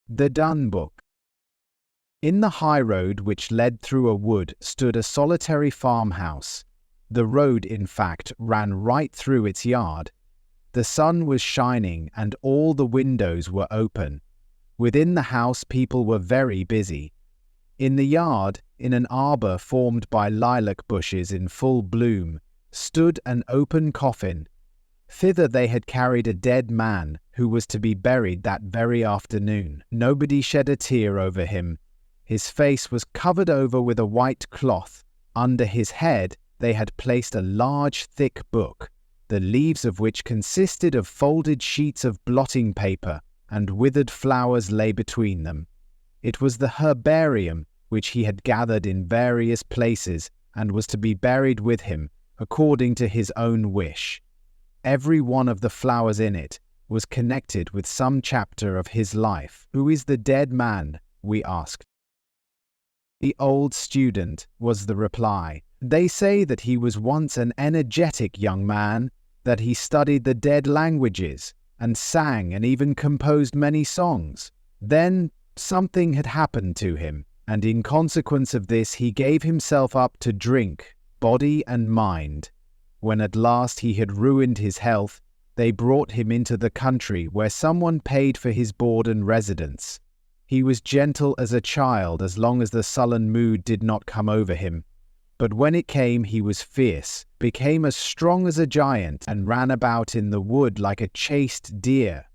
The Dun Book. In the high road which led through a wood stood a solitary farmhouse. The road, in fact, ran right through its yard. The sun was shining and all the windows were open. Within the house people were very busy. In the yard, in an arbour formed by lilac bushes in full bloom, stood an open coffin. Thither they had carried a dead man who was to be buried that very afternoon. Nobody shed a tear over him. His face was covered over with a white cloth. Under his head they had placed a large thick book, the leaves of which consisted of folded sheets of blotting paper, and withered flowers lay between them. It was the herbarium which he had gathered in various places and was to be buried with him, according to his own wish. Every one of the flowers in it was connected with some chapter of his life. "Who is the dead man?" we asked. "The old student," was the reply. "They say that he was once an energetic young man, that he studied the dead languages, and sang and even composed many songs. Then something had happened to him, and in consequence of this he gave himself up to drink, body and mind. When at last he had ruined his health, they brought him into the country where someone paid for his board and residence. He was gentle as a child as long as the sullen mood did not come over him. But when it came he was fierce, became as strong as a giant, and ran about in the wood like a chased deer.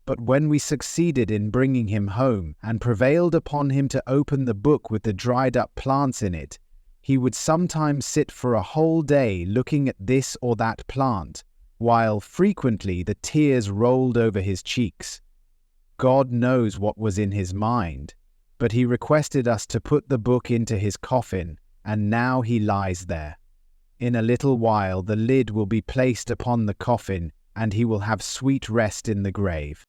But when we succeeded in bringing him home, and prevailed upon him to open the book with the dried-up plants in it, he would sometimes sit for a whole day looking at this or that plant, while frequently the tears rolled over his cheeks. God knows what was in his mind, but he requested us to put the book into his coffin, and now he lies there. In a little while the lid will be placed upon the coffin, and he will have sweet rest in the grave."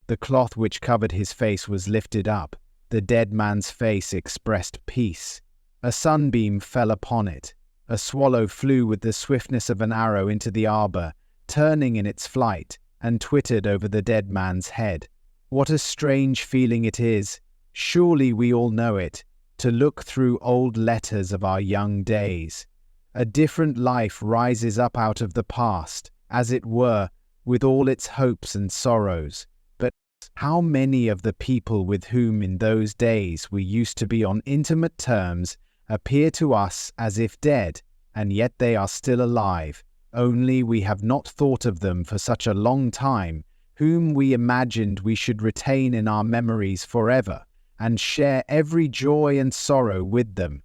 The cloth which covered his face was lifted up. The dead man's face expressed peace. A sunbeam fell upon it. A swallow flew with the swiftness of an arrow into the arbour, turning in its flight, and twittered over the dead man's head. What a strange feeling it is, surely we all know it, to look through old letters of our young days. A different life rises up out of the past, as it were, with all its hopes and sorrows. But how many of the people with whom in those days we used to be on intimate terms appear to us as if dead, and yet they are still alive, only we have not thought of them for such a long time, whom we imagined we should retain in our memories forever, and share every joy and sorrow with them.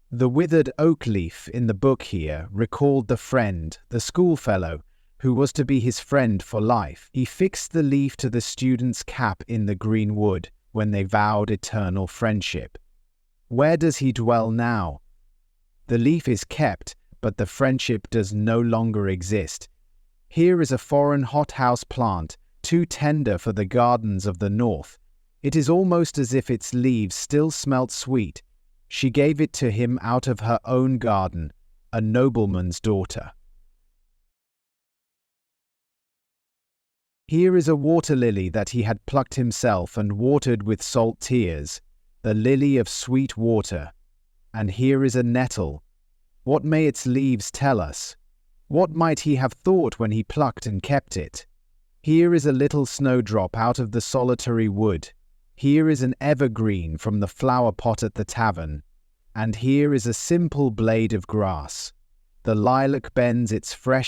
The withered oak leaf in the book here recalled the friend, the schoolfellow, who was to be his friend for life. He fixed the leaf to the student's cap in the green wood when they vowed eternal friendship. Where does he dwell now? The leaf is kept, but the friendship does no longer exist. Here is a foreign hothouse plant, too tender for the gardens of the north. It is almost as if its leaves still smelt sweet. She gave it to him out of her own garden, a nobleman's daughter. Here is a water lily that he had plucked himself and watered with salt tears, the lily of sweet water. And here is a nettle. What may its leaves tell us? What might he have thought when he plucked and kept it? Here is a little snowdrop out of the solitary wood. Here is an evergreen from the flower pot at the tavern. And here is a simple blade of grass. The lilac bends its fresh